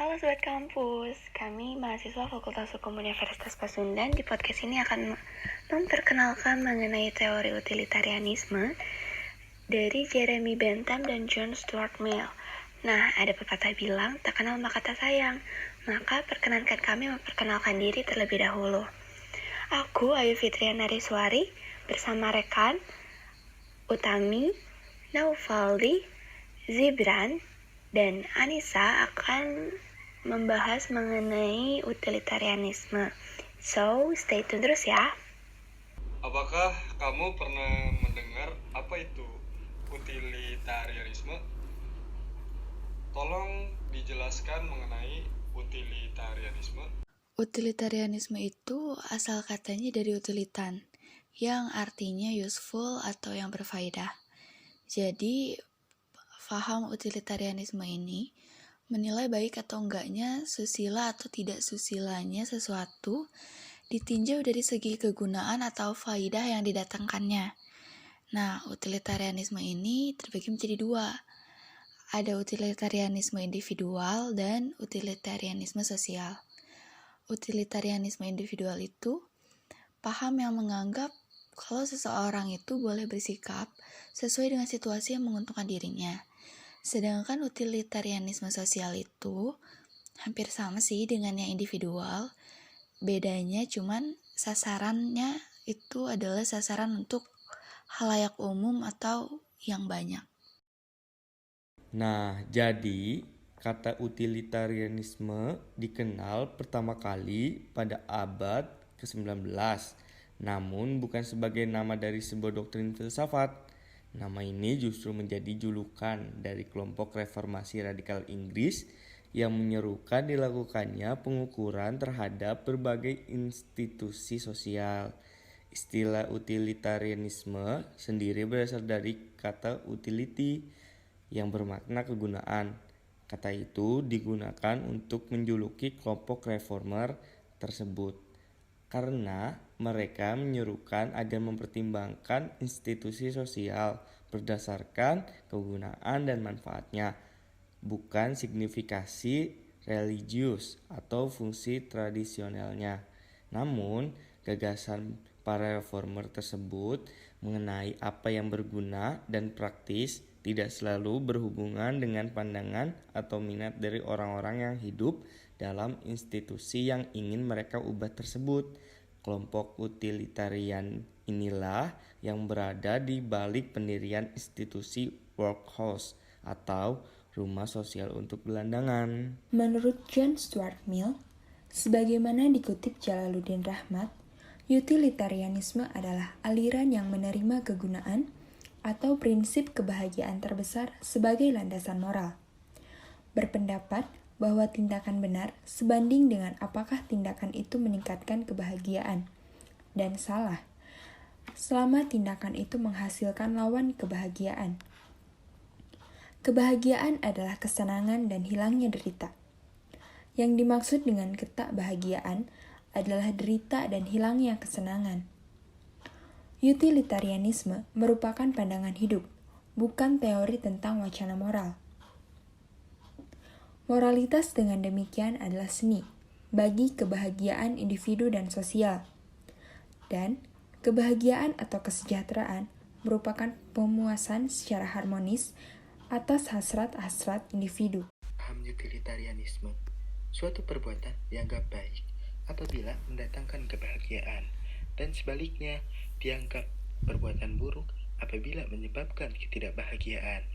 Halo Sobat Kampus, kami mahasiswa Fakultas Hukum Universitas Pasundan. Di podcast ini akan memperkenalkan mengenai teori utilitarianisme dari Jeremy Bentham dan John Stuart Mill. Nah, ada pepatah bilang, tak kenal maka tak sayang. Maka perkenankan kami memperkenalkan diri terlebih dahulu. Aku Ayu Fitriana Riswari bersama rekan Utami, Naufaldi, Zibran, dan Anissa akan membahas mengenai utilitarianisme. So, stay tune terus ya. Apakah kamu pernah mendengar apa itu utilitarianisme? Tolong dijelaskan mengenai utilitarianisme. Utilitarianisme itu asal katanya dari utilitan, yang artinya useful atau yang berfaedah. Jadi, faham utilitarianisme ini menilai baik atau enggaknya, susila atau tidak susilanya sesuatu ditinjau dari segi kegunaan atau faidah yang didatangkannya. Nah, utilitarianisme ini terbagi menjadi dua. Ada utilitarianisme individual dan utilitarianisme sosial. Utilitarianisme individual itu paham yang menganggap kalau seseorang itu boleh bersikap sesuai dengan situasi yang menguntungkan dirinya. Sedangkan utilitarianisme sosial itu hampir sama sih dengan yang individual. Bedanya cuman sasarannya itu adalah sasaran untuk khalayak umum atau yang banyak. Nah, jadi kata utilitarianisme dikenal pertama kali pada abad ke-19, namun bukan sebagai nama dari sebuah doktrin filsafat. Nama ini justru menjadi julukan dari kelompok reformasi radikal Inggris yang menyerukan dilakukannya pengukuran terhadap berbagai institusi sosial. Istilah utilitarianisme sendiri berasal dari kata utility yang bermakna kegunaan. Kata itu digunakan untuk menjuluki kelompok reformer tersebut karena mereka menyerukan agar mempertimbangkan institusi sosial berdasarkan kegunaan dan manfaatnya, bukan signifikasi religius atau fungsi tradisionalnya. Namun, gagasan para reformer tersebut mengenai apa yang berguna dan praktis tidak selalu berhubungan dengan pandangan atau minat dari orang-orang yang hidup dalam institusi yang ingin mereka ubah tersebut. Kelompok utilitarian inilah yang berada di balik pendirian institusi workhouse atau rumah sosial untuk gelandangan. Menurut John Stuart Mill, sebagaimana dikutip Jalaluddin Rahmat, utilitarianisme adalah aliran yang menerima kegunaan atau prinsip kebahagiaan terbesar sebagai landasan moral. Berpendapat bahwa tindakan benar sebanding dengan apakah tindakan itu meningkatkan kebahagiaan, dan salah selama tindakan itu menghasilkan lawan kebahagiaan. Kebahagiaan adalah kesenangan dan hilangnya derita. Yang dimaksud dengan ketidakbahagiaan adalah derita dan hilangnya kesenangan. Utilitarianisme merupakan pandangan hidup, bukan teori tentang wacana moral. Moralitas dengan demikian adalah seni bagi kebahagiaan individu dan sosial. Dan kebahagiaan atau kesejahteraan merupakan pemuasan secara harmonis atas hasrat-hasrat individu. Paham utilitarianisme, suatu perbuatan dianggap baik apabila mendatangkan kebahagiaan, dan sebaliknya dianggap perbuatan buruk apabila menyebabkan ketidakbahagiaan.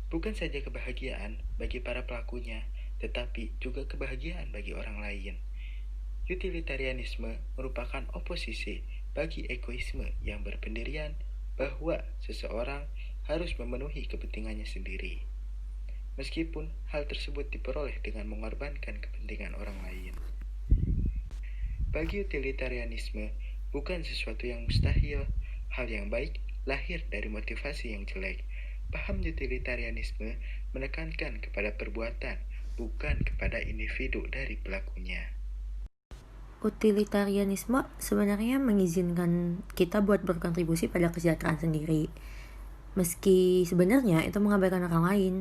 Bukan saja kebahagiaan bagi para pelakunya, tetapi juga kebahagiaan bagi orang lain. Utilitarianisme merupakan oposisi bagi egoisme yang berpendirian bahwa seseorang harus memenuhi kepentingannya sendiri, meskipun hal tersebut diperoleh dengan mengorbankan kepentingan orang lain. Bagi utilitarianisme, bukan sesuatu yang mustahil, hal yang baik lahir dari motivasi yang jelek. Paham utilitarianisme menekankan kepada perbuatan, bukan kepada individu dari pelakunya. Utilitarianisme sebenarnya mengizinkan kita buat berkontribusi pada kesejahteraan sendiri, meski sebenarnya itu mengabaikan orang lain.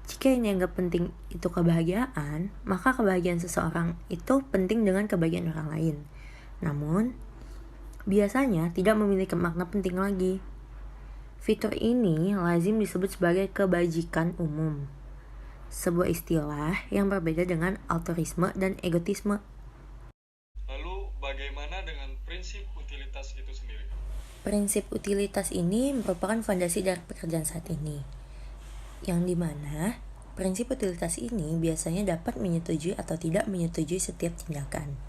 Jika yang dianggap penting itu kebahagiaan, maka kebahagiaan seseorang itu penting dengan kebahagiaan orang lain. Namun, biasanya tidak memiliki makna penting lagi. Fitur ini lazim disebut sebagai kebajikan umum, sebuah istilah yang berbeda dengan altruisme dan egotisme. Lalu bagaimana dengan prinsip utilitas itu sendiri? Prinsip utilitas ini merupakan fondasi dari pekerjaan saat ini, yang dimana prinsip utilitas ini biasanya dapat menyetujui atau tidak menyetujui setiap tindakan.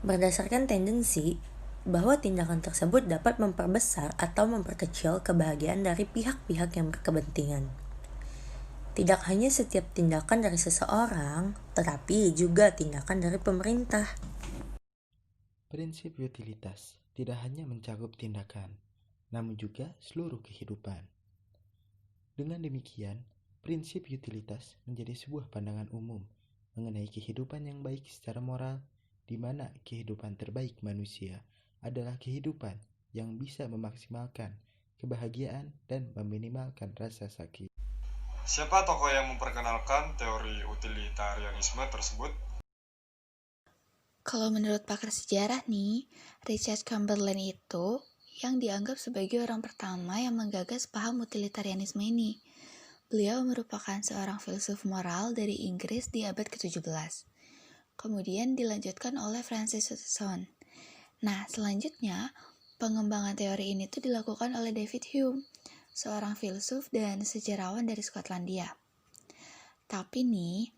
Berdasarkan tendensi bahwa tindakan tersebut dapat memperbesar atau memperkecil kebahagiaan dari pihak-pihak yang berkepentingan. Tidak hanya setiap tindakan dari seseorang, tetapi juga tindakan dari pemerintah. Prinsip utilitas tidak hanya mencakup tindakan, namun juga seluruh kehidupan. Dengan demikian, prinsip utilitas menjadi sebuah pandangan umum mengenai kehidupan yang baik secara moral, di mana kehidupan terbaik manusia adalah kehidupan yang bisa memaksimalkan kebahagiaan dan meminimalkan rasa sakit. Siapa tokoh yang memperkenalkan teori utilitarianisme tersebut? Kalau menurut pakar sejarah nih, Richard Chamberlain itu yang dianggap sebagai orang pertama yang menggagas paham utilitarianisme ini. Beliau merupakan seorang filsuf moral dari Inggris di abad ke-17. Kemudian dilanjutkan oleh Francis Hudson. Nah, selanjutnya, pengembangan teori ini tuh dilakukan oleh David Hume, seorang filsuf dan sejarawan dari Skotlandia. Tapi nih,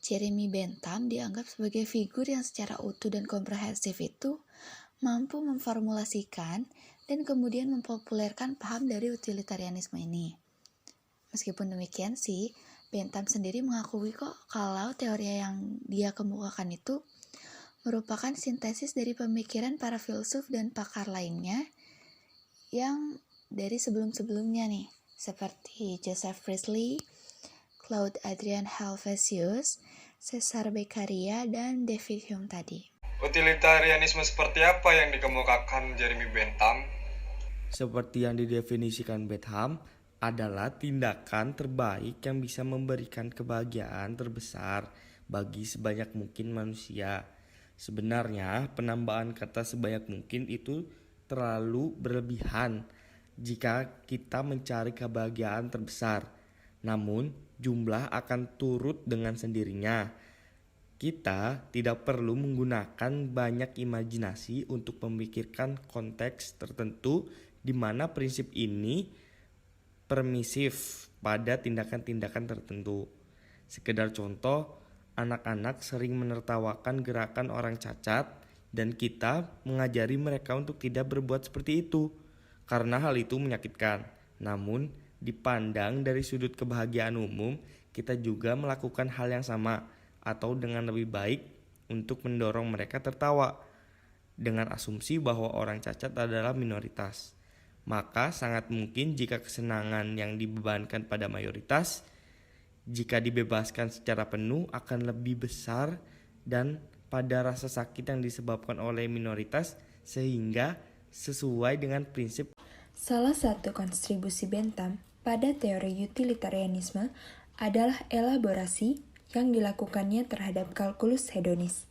Jeremy Bentham dianggap sebagai figur yang secara utuh dan komprehensif itu mampu memformulasikan dan kemudian mempopulerkan paham dari utilitarianisme ini. Meskipun demikian sih, Bentham sendiri mengakui kok kalau teori yang dia kemukakan itu merupakan sintesis dari pemikiran para filsuf dan pakar lainnya yang dari sebelum-sebelumnya nih, seperti Joseph Priestley, Claude Adrien Helvetius, Cesare Beccaria, dan David Hume tadi. Utilitarianisme seperti apa yang dikemukakan Jeremy Bentham? Seperti yang didefinisikan Bentham, adalah tindakan terbaik yang bisa memberikan kebahagiaan terbesar bagi sebanyak mungkin manusia. Sebenarnya, penambahan kata sebanyak mungkin itu terlalu berlebihan jika kita mencari kebahagiaan terbesar. Namun, jumlah akan turut dengan sendirinya. Kita tidak perlu menggunakan banyak imajinasi untuk memikirkan konteks tertentu di mana prinsip ini permisif pada tindakan-tindakan tertentu. Sekedar contoh, anak-anak sering menertawakan gerakan orang cacat dan kita mengajari mereka untuk tidak berbuat seperti itu karena hal itu menyakitkan. Namun, dipandang dari sudut kebahagiaan umum, kita juga melakukan hal yang sama atau dengan lebih baik untuk mendorong mereka tertawa dengan asumsi bahwa orang cacat adalah minoritas. Maka sangat mungkin jika kesenangan yang dibebankan pada mayoritas, jika dibebaskan secara penuh akan lebih besar dan pada rasa sakit yang disebabkan oleh minoritas sehingga sesuai dengan prinsip. Salah satu kontribusi Bentham pada teori utilitarianisme adalah elaborasi yang dilakukannya terhadap kalkulus hedonis.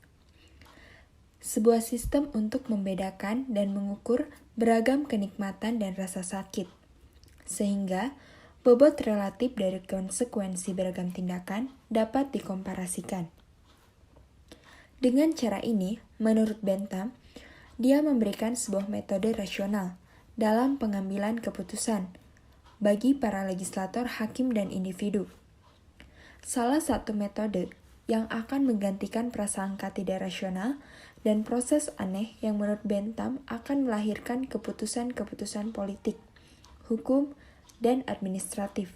Sebuah sistem untuk membedakan dan mengukur beragam kenikmatan dan rasa sakit, sehingga bobot relatif dari konsekuensi beragam tindakan dapat dikomparasikan. Dengan cara ini, menurut Bentham, dia memberikan sebuah metode rasional dalam pengambilan keputusan bagi para legislator, hakim, dan individu. Salah satu metode yang akan menggantikan prasangka tidak rasional dan proses aneh yang menurut Bentham akan melahirkan keputusan-keputusan politik, hukum, dan administratif.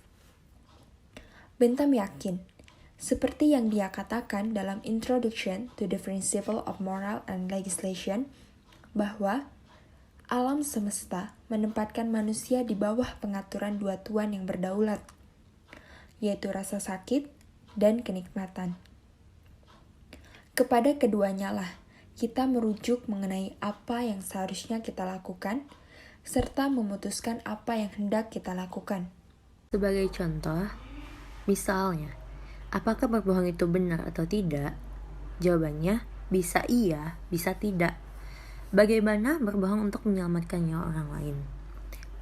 Bentham yakin, seperti yang dia katakan dalam Introduction to the Principle of Moral and Legislation, bahwa alam semesta menempatkan manusia di bawah pengaturan dua tuan yang berdaulat, yaitu rasa sakit dan kenikmatan. Kepada keduanya lah kita merujuk mengenai apa yang seharusnya kita lakukan, serta memutuskan apa yang hendak kita lakukan. Sebagai contoh, Misalnya, apakah berbohong itu benar atau tidak? Jawabannya bisa iya, bisa tidak. Bagaimana berbohong untuk menyelamatkan nyawa orang lain?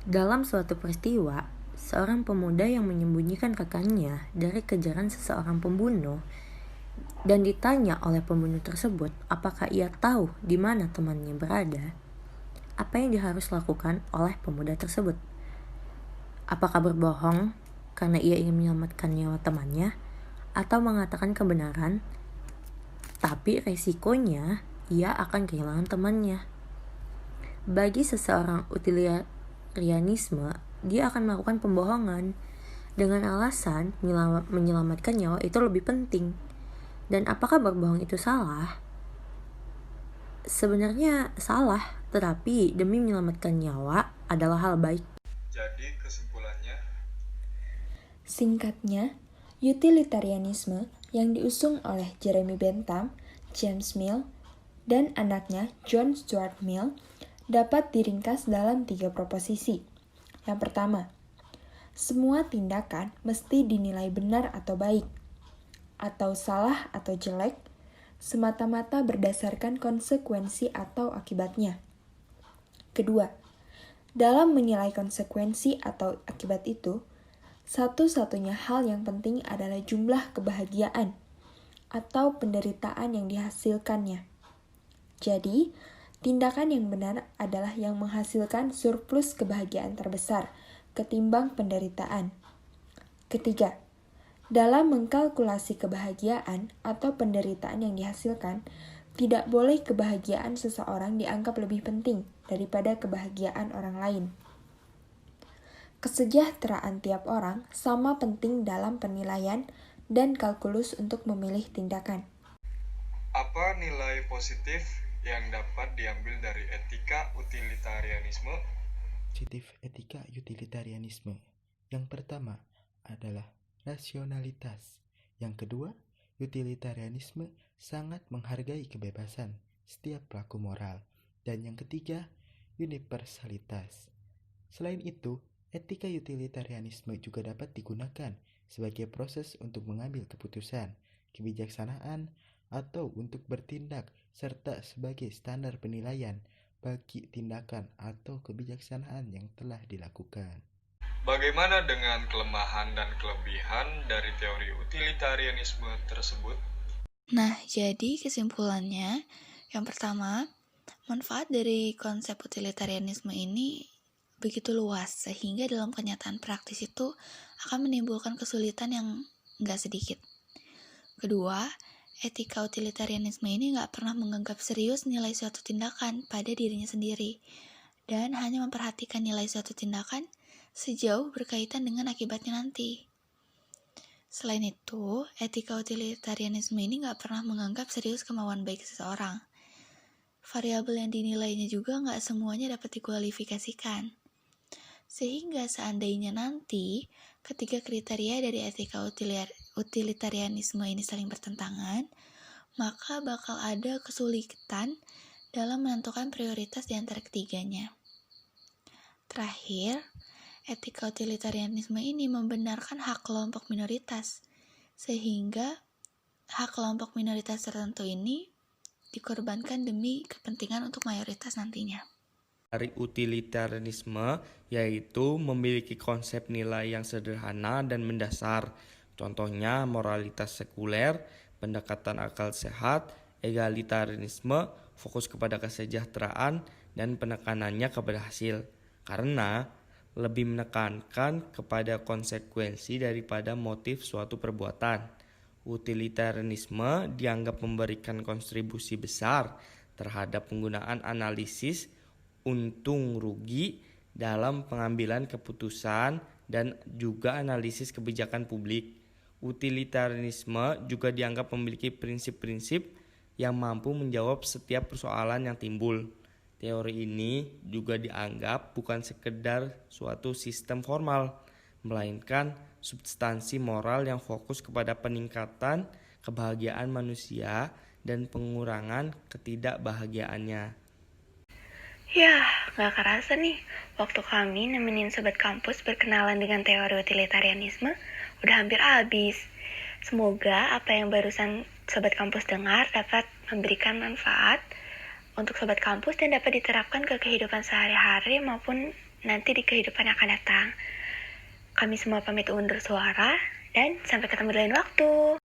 Dalam suatu peristiwa, seorang pemuda yang menyembunyikan rekannya dari kejaran seseorang pembunuh dan ditanya oleh pembunuh tersebut apakah ia tahu di mana temannya berada, apa yang dia harus lakukan oleh pemuda tersebut? Apakah berbohong karena ia ingin menyelamatkan nyawa temannya, atau mengatakan kebenaran, tapi resikonya ia akan kehilangan temannya? Bagi seseorang utilitarianisme, dia akan melakukan pembohongan dengan alasan menyelamatkan nyawa itu lebih penting. Dan apakah berbohong itu salah? Sebenarnya salah, tetapi demi menyelamatkan nyawa adalah hal baik. Jadi kesimpulannya, Singkatnya, utilitarianisme yang diusung oleh Jeremy Bentham, James Mill, dan anaknya John Stuart Mill dapat diringkas dalam 3 proposisi. Yang pertama, semua tindakan mesti dinilai benar atau baik, atau salah atau jelek, semata-mata berdasarkan konsekuensi atau akibatnya. Kedua, dalam menilai konsekuensi atau akibat itu, satu-satunya hal yang penting adalah jumlah kebahagiaan atau penderitaan yang dihasilkannya. Jadi, tindakan yang benar adalah yang menghasilkan surplus kebahagiaan terbesar ketimbang penderitaan. Ketiga, dalam mengkalkulasi kebahagiaan atau penderitaan yang dihasilkan, tidak boleh kebahagiaan seseorang dianggap lebih penting daripada kebahagiaan orang lain. Kesejahteraan tiap orang sama penting dalam penilaian dan kalkulus untuk memilih tindakan. apa nilai positif yang dapat diambil dari etika utilitarianisme? Positif etika utilitarianisme. Yang pertama adalah rasionalitas. Yang kedua, utilitarianisme sangat menghargai kebebasan setiap pelaku moral. Dan yang ketiga, universalitas. Selain itu, etika utilitarianisme juga dapat digunakan sebagai proses untuk mengambil keputusan, kebijaksanaan, atau untuk bertindak, serta sebagai standar penilaian bagi tindakan atau kebijaksanaan yang telah dilakukan. Bagaimana dengan kelemahan dan kelebihan dari teori utilitarianisme tersebut? Nah, jadi kesimpulannya, yang pertama, manfaat dari konsep utilitarianisme ini begitu luas, sehingga dalam kenyataan praktis itu akan menimbulkan kesulitan yang nggak sedikit. Kedua, etika utilitarianisme ini nggak pernah menganggap serius nilai suatu tindakan pada dirinya sendiri, dan hanya memperhatikan nilai suatu tindakan sejauh berkaitan dengan akibatnya nanti. Selain itu, etika utilitarianisme ini nggak pernah menganggap serius kemauan baik seseorang. Variabel yang dinilainya juga nggak semuanya dapat dikualifikasikan. Sehingga seandainya nanti ketiga kriteria dari etika utilitarianisme ini saling bertentangan, maka bakal ada kesulitan dalam menentukan prioritas di antara ketiganya. Terakhir, etika utilitarianisme ini membenarkan hak kelompok minoritas, sehingga hak kelompok minoritas tertentu ini dikorbankan demi kepentingan untuk mayoritas nantinya. Dari utilitarianisme yaitu memiliki konsep nilai yang sederhana dan mendasar. Contohnya moralitas sekuler, pendekatan akal sehat, egalitarianisme, fokus kepada kesejahteraan, dan penekanannya kepada hasil. Karena lebih menekankan kepada konsekuensi daripada motif suatu perbuatan. Utilitarianisme dianggap memberikan kontribusi besar terhadap penggunaan analisis untung rugi dalam pengambilan keputusan dan juga analisis kebijakan publik. Utilitarianisme juga dianggap memiliki prinsip-prinsip yang mampu menjawab setiap persoalan yang timbul. Teori ini juga dianggap bukan sekedar suatu sistem formal, melainkan substansi moral yang fokus kepada peningkatan kebahagiaan manusia dan pengurangan ketidakbahagiaannya. Yah, gak kerasa nih, waktu kami nemenin sobat kampus berkenalan dengan teori utilitarianisme udah hampir habis. Semoga apa yang barusan Sobat Kampus dengar dapat memberikan manfaat untuk Sobat Kampus dan dapat diterapkan ke kehidupan sehari-hari maupun nanti di kehidupan yang akan datang. Kami semua pamit undur suara dan sampai ketemu di lain waktu.